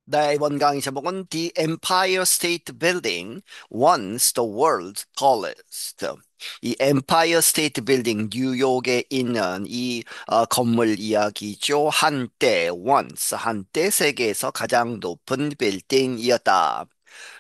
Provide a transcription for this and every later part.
네, 이번 강의 제목은 The Empire State Building, once the world's tallest. 이 Empire State Building, 뉴욕에 있는 이 건물 이야기죠. 한때 세계에서 가장 높은 빌딩이었다.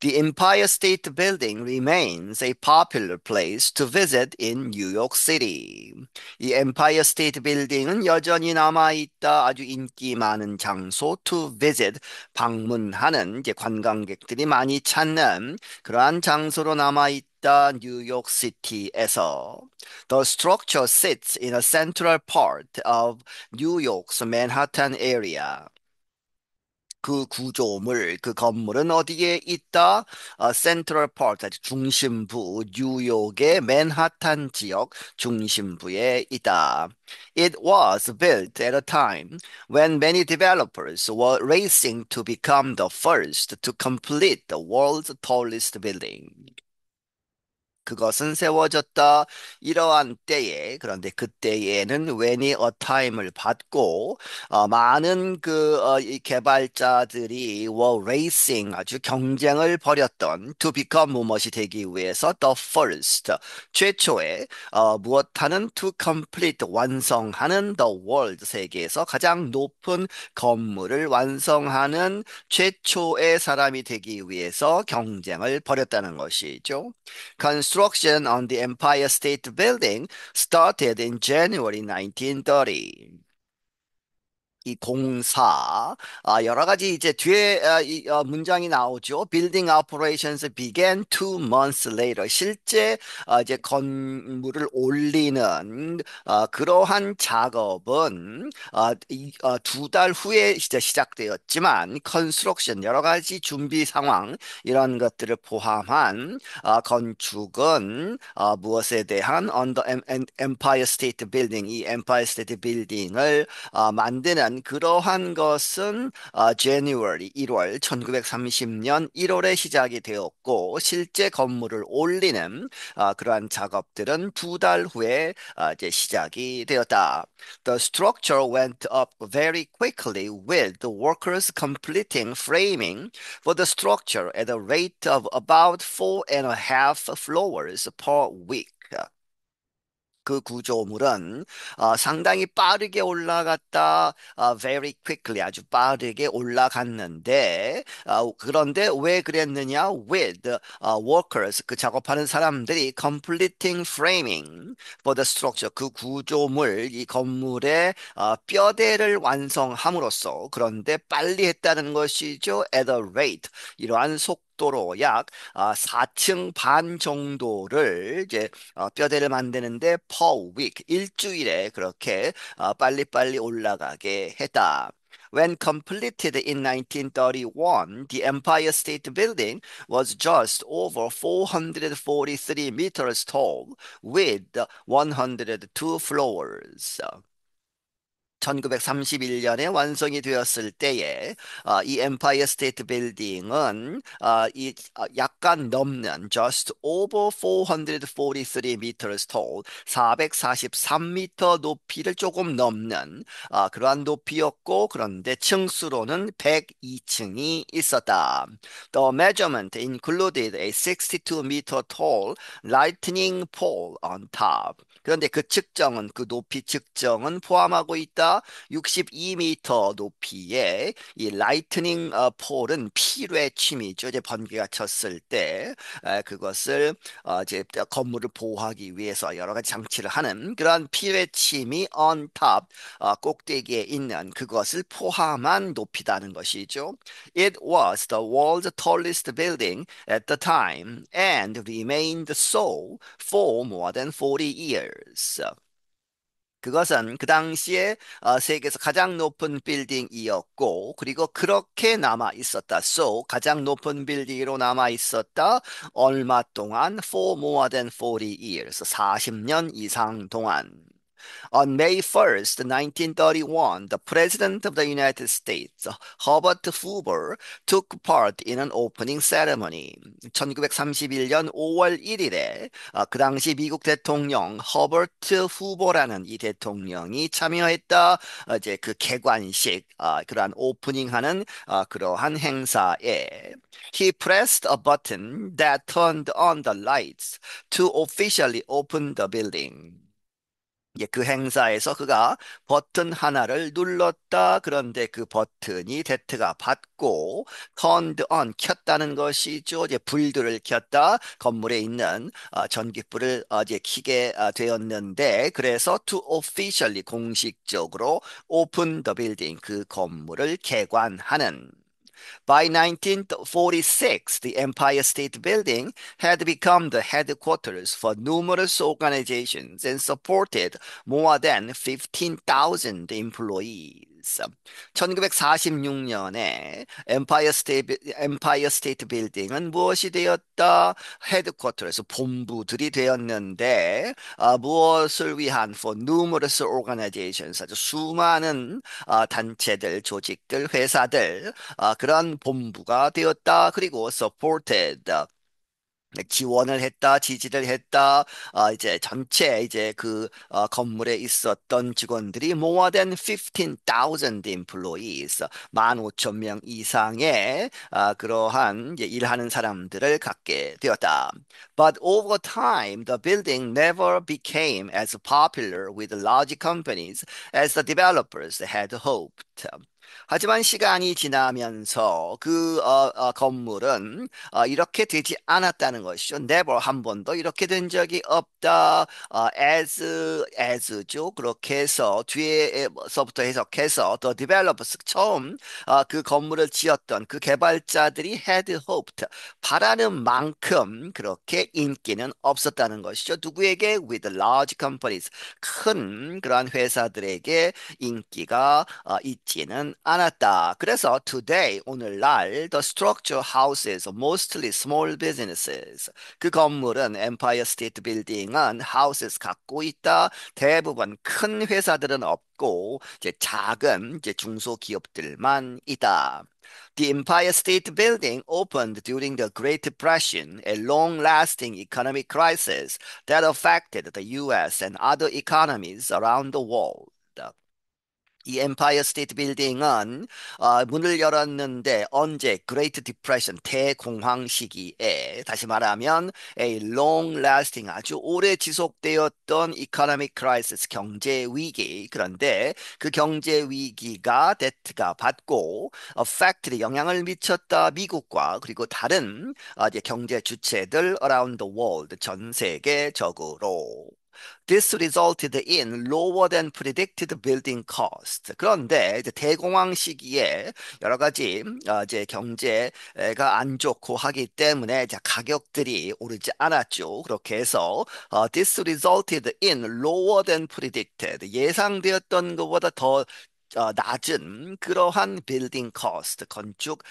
The Empire State Building remains a popular place to visit in New York City. 이 Empire State Building은 여전히 남아있다. 아주 인기 많은 장소 to visit, 방문하는 이제 관광객들이 많이 찾는 그러한 장소로 남아있다. 뉴욕 시티에서. The structure sits in a central part of New York's Manhattan area. 그 구조물, 그 건물은 어디에 있다? 센트럴 파크, 중심부, 뉴욕의 맨하탄 지역 중심부에 있다. It was built at a time when many developers were racing to become the first to complete the world's tallest building. 그것은 세워졌다. 이러한 때에, 그런데 그때에는 when a time을 받고 많은 이 개발자들이 were racing, 아주 경쟁을 벌였던 to become 무엇이 되기 위해서 the first, 최초의 무엇하는 to complete, 완성하는 the world, 세계에서 가장 높은 건물을 완성하는 최초의 사람이 되기 위해서 경쟁을 벌였다는 것이죠. Construction on the Empire State Building started in January 1930. 이 공사, 여러 가지 이제 뒤에 문장이 나오죠. Building operations began 2 months later. 실제 이제 건물을 올리는 그러한 작업은 2달 후에 이제 시작되었지만 construction, 여러 가지 준비 상황 이런 것들을 포함한 건축은 무엇에 대한 on the Empire State Building, 이 Empire State Building을 만드는 그러한 것은 January 1월 1930년 1월에 시작이 되었고 실제 건물을 올리는 그러한 작업들은 2달 후에 이제 시작이 되었다. The structure went up very quickly with the workers completing framing for the structure at a rate of about 4.5 floors per week. 그 구조물은 상당히 빠르게 올라갔다. Very quickly, 아주 빠르게 올라갔는데 그런데 왜 그랬느냐? With workers, 그 작업하는 사람들이 completing framing for the structure, 그 구조물, 이 건물의 뼈대를 완성함으로써, 그런데 빨리 했다는 것이죠. At a rate, 이러한 속도로 약 4층 반 정도를 이제 뼈대를 만드는데 per week, 일주일에 그렇게 빨리빨리 올라가게 했다. When completed in 1931, the Empire State Building was just over 443 meters tall with 102 floors. 1931년에 완성이 되었을 때에 이 엠파이어 스테이트 빌딩은 약간 넘는 just over 443 meters tall, 443m 높이를 조금 넘는 그러한 높이였고 그런데 층수로는 102층이 있었다. The measurement included a 62m tall lightning pole on top. 그런데 그 측정은, 그 높이 측정은 포함하고 있다. 62m 높이의 이 라이트닝 폴은 피뢰침이죠. 이제 번개가 쳤을 때 그것을 이제 건물을 보호하기 위해서 여러 가지 장치를 하는 그러한 피뢰침이 on top, 꼭대기에 있는 그것을 포함한 높이다는 것이죠. It was the world's tallest building at the time and remained so for more than 40 years. 그것은 그 당시에 세계에서 가장 높은 빌딩이었고, 그리고 그렇게 남아 있었다. So, 가장 높은 빌딩으로 남아 있었다. 얼마 동안? For more than 40 years. 40년 이상 동안. On May 1st, 1931, the President of the United States, Herbert Hoover, took part in an opening ceremony. 1931년 5월 1일에 그 당시 미국 대통령 허버트 후보라는 이 대통령이 참여했다. 이제 그 개관식, 그러한 오프닝하는 그러한 행사에 He pressed a button that turned on the lights to officially open the building. 예, 그 행사에서 그가 버튼 하나를 눌렀다. 그런데 그 버튼이 대트가 받고 turned on 켰다는 것이죠. 이제 불들을 켰다. 건물에 있는 전기불을 이제 켜게 되었는데 그래서 to officially 공식적으로 open the building 그 건물을 개관하는 By 1946, the Empire State Building had become the headquarters for numerous organizations and supported more than 15,000 employees. 1946년에 엠파이어 스테이트 빌딩은 무엇이 되었다? 헤드쿼터에서 본부들이 되었는데 무엇을 위한 for numerous organizations 아주 수많은 단체들, 조직들, 회사들 그런 본부가 되었다. 그리고 supported 지원을 했다, 지지를 했다. 이제 전체 이제 그 건물에 있었던 직원들이 more than 15,000 employees, 15,000명 이상의 그러한 이제 일하는 사람들을 갖게 되었다. But over time, the building never became as popular with large companies as the developers had hoped. 하지만 시간이 지나면서 그 건물은 이렇게 되지 않았다는 것이죠. Never 한 번도 이렇게 된 적이 없다. as죠. 그렇게 해서 뒤에서부터 해석해서 the developers 처음 그 건물을 지었던 그 개발자들이 had hoped 바라는 만큼 그렇게 인기는 없었다는 것이죠. 누구에게? With large companies 큰 그러한 회사들에게 인기가 있지는 않았다. 그래서 today 오늘날 the structure houses mostly small businesses. 그 건물은 엠파이어 스테이트 빌딩은 houses 갖고 있다. 대부분 큰 회사들은 없고 이제 작은 이제 중소기업들만 있다. The Empire State Building opened during the Great Depression, a long-lasting economic crisis that affected the US and other economies around the world. 이 엠파이어 스테이트 빌딩은 문을 열었는데 언제 Great Depression 대공황 시기에 다시 말하면 a long lasting 아주 오래 지속되었던 economic crisis 경제 위기 그런데 그 경제 위기가 데트가 받고 affected 영향을 미쳤다 미국과 그리고 다른 이제 경제 주체들 around the world 전 세계적으로 This resulted in lower than predicted building cost. 그런데 이제 대공황 시기에 여러 가지 이제 경제가 안 좋고 하기 때문에 이제 가격들이 오르지 않았죠. 그렇게 해서 this resulted in lower than predicted. 예상되었던 것보다 더 낮은 그러한 빌딩 코스트 건축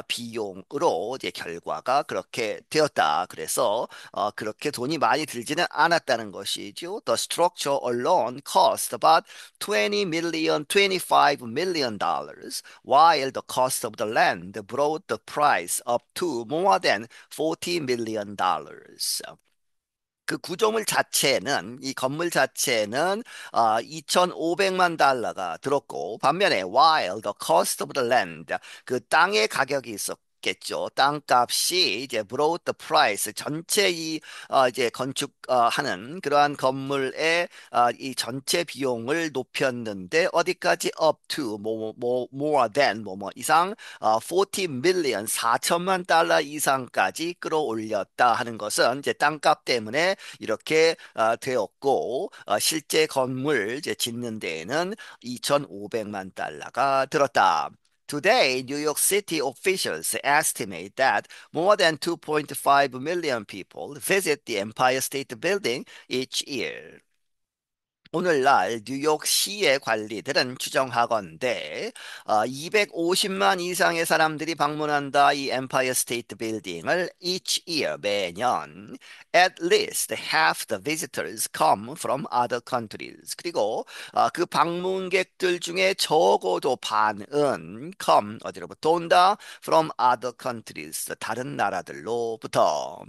비용으로 이제 결과가 그렇게 되었다. 그래서 그렇게 돈이 많이 들지는 않았다는 것이죠. The structure alone cost about 20 million, 25 million dollars, while the cost of the land brought the price up to more than 40 million dollars. 그 구조물 자체는 이 건물 자체는 2,500만 달러가 들었고 반면에 while the cost of the land 그 땅의 가격이 있었겠죠. 땅값이 이제 brought the price 전체 이 이제 건축하는 그러한 건물의 이 전체 비용을 높였는데 어디까지 up to more than 뭐 이상 40 million 4천만 달러 이상까지 끌어올렸다 하는 것은 이제 땅값 때문에 이렇게 되었고 실제 건물 이제 짓는 데에는 2,500만 달러가 들었다. Today, New York City officials estimate that more than 2.5 million people visit the Empire State Building each year. 오늘날 뉴욕시의 관리들은 추정하건대 250만 이상의 사람들이 방문한다 이 엠파이어 스테이트 빌딩을 each year 매년 at least half the visitors come from other countries. 그리고 그 방문객들 중에 적어도 반은 come 어디로부터 온다? From other countries 다른 나라들로부터.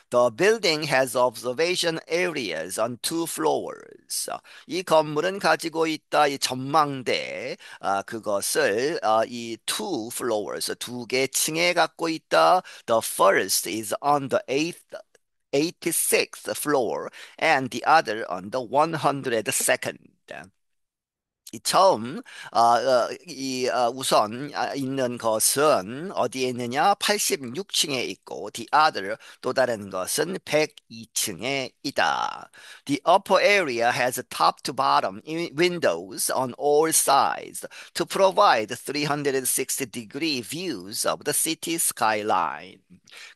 The building has observation areas on two floors. 이 건물은 가지고 있다 이 전망대 그것을 이 two floors 두 개 층에 갖고 있다. The first is on the 86th floor and the other on the 102nd. 이 처음 우선 있는 것은 어디에 있느냐? 86층에 있고 the other 또 다른 것은 102층에 있다. The upper area has top to bottom windows on all sides to provide 360-degree views of the city skyline.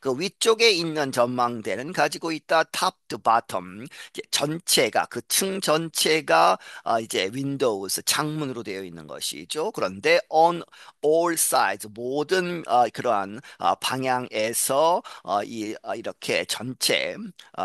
그 위쪽에 있는 전망대는 가지고 있다 top to bottom 전체가 그 층 전체가 이제 윈도우스 창문으로 되어 있는 것이죠. 그런데 on all sides 모든 그러한 방향에서 이렇게 전체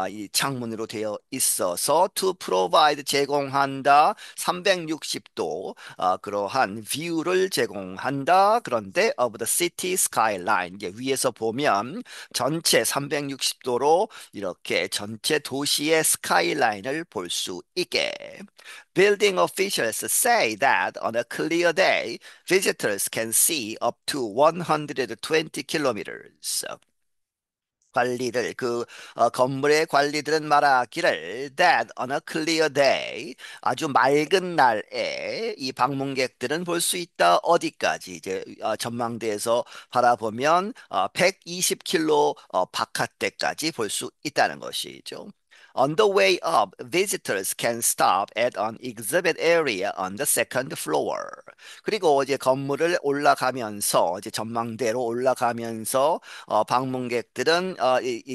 이 창문으로 되어 있어서 to provide 제공한다 360도 그러한 뷰를 제공한다. 그런데 of the city skyline 이게 위에서 보면 전체 360도로 이렇게 전체 도시의 스카이라인을 볼 수 있게. Building officials say that on a clear day, visitors can see up to 120 kilometers. 관리들 건물의 관리들은 말하기를 that on a clear day 아주 맑은 날에 이 방문객들은 볼 수 있다 어디까지 이제 전망대에서 바라보면 120km 바깥대까지 볼 수 있다는 것이죠. On the way up, visitors can stop at an exhibit area on the second floor. 그리고 이제 건물을 올라가면서 이제 전망대로 올라가면서 방문객들은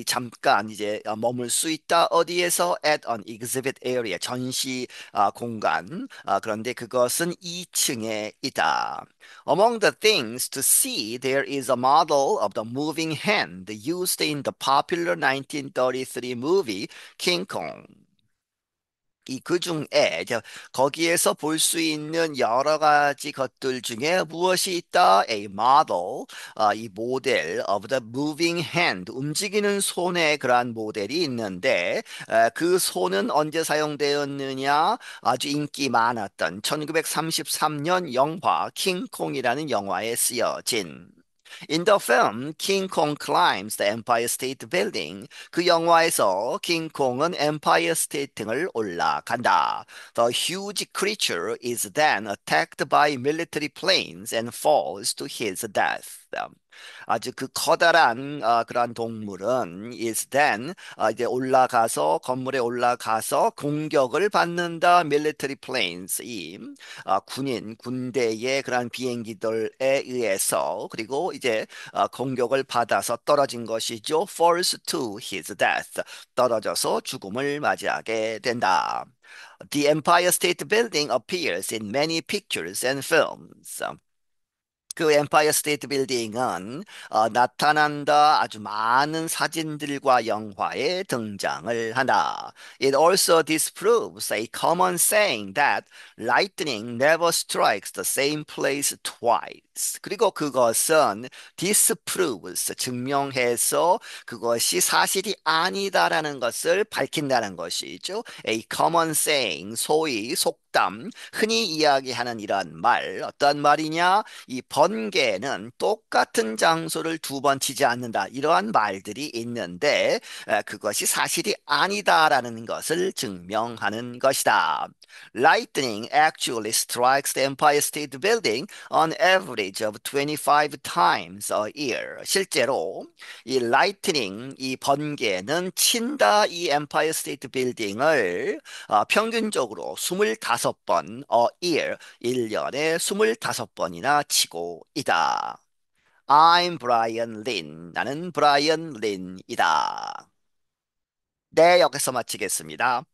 잠깐 이제 머물 수 있다. 어디에서? At an exhibit area, 전시 공간. 그런데 그것은 2층에 있다. Among the things to see, there is a model of the moving hand used in the popular 1933 movie King Kong. 이 그 중에 거기에서 볼 수 있는 여러 가지 것들 중에 무엇이 있다? A model, 이 모델 of the moving hand, 움직이는 손의 그러한 모델이 있는데 그 손은 언제 사용되었느냐? 아주 인기 많았던 1933년 영화 킹콩이라는 영화에 쓰여진 In the film, King Kong climbs the Empire State Building. 그 영화에서 킹콩은 엠파이어 스테이트 등을 올라간다. The huge creature is then attacked by military planes and falls to his death. 아주 그 커다란 그러한 동물은 is then 이제 올라가서 건물에 올라가서 공격을 받는다. military planes 이 군대의 그러한 비행기들에 의해서 그리고 이제 공격을 받아서 떨어진 것이죠. falls to his death 떨어져서 죽음을 맞이하게 된다. The Empire State Building appears in many pictures and films. 그 엠파이어 스테이트 빌딩은 나타난다 아주 많은 사진들과 영화에 등장을 한다. It also disproves a common saying that lightning never strikes the same place twice. 그리고 그것은 disproves 증명해서 그것이 사실이 아니다라는 것을 밝힌다는 것이죠. A common saying 소위 속담 흔히 이야기하는 이러한 말 어떤 말이냐? 이 번개는 똑같은 장소를 두 번 치지 않는다. 이러한 말들이 있는데 그것이 사실이 아니다라는 것을 증명하는 것이다. Lightning actually strikes the Empire State Building on average of 25 times a year. 실제로 이 lightning, 이 번개는 친다 이 Empire State Building을 평균적으로 25번 a year, 1년에 25번이나 치고 있다. I'm Brian Lin. 나는 브라이언 린이다. 네, 여기서 마치겠습니다.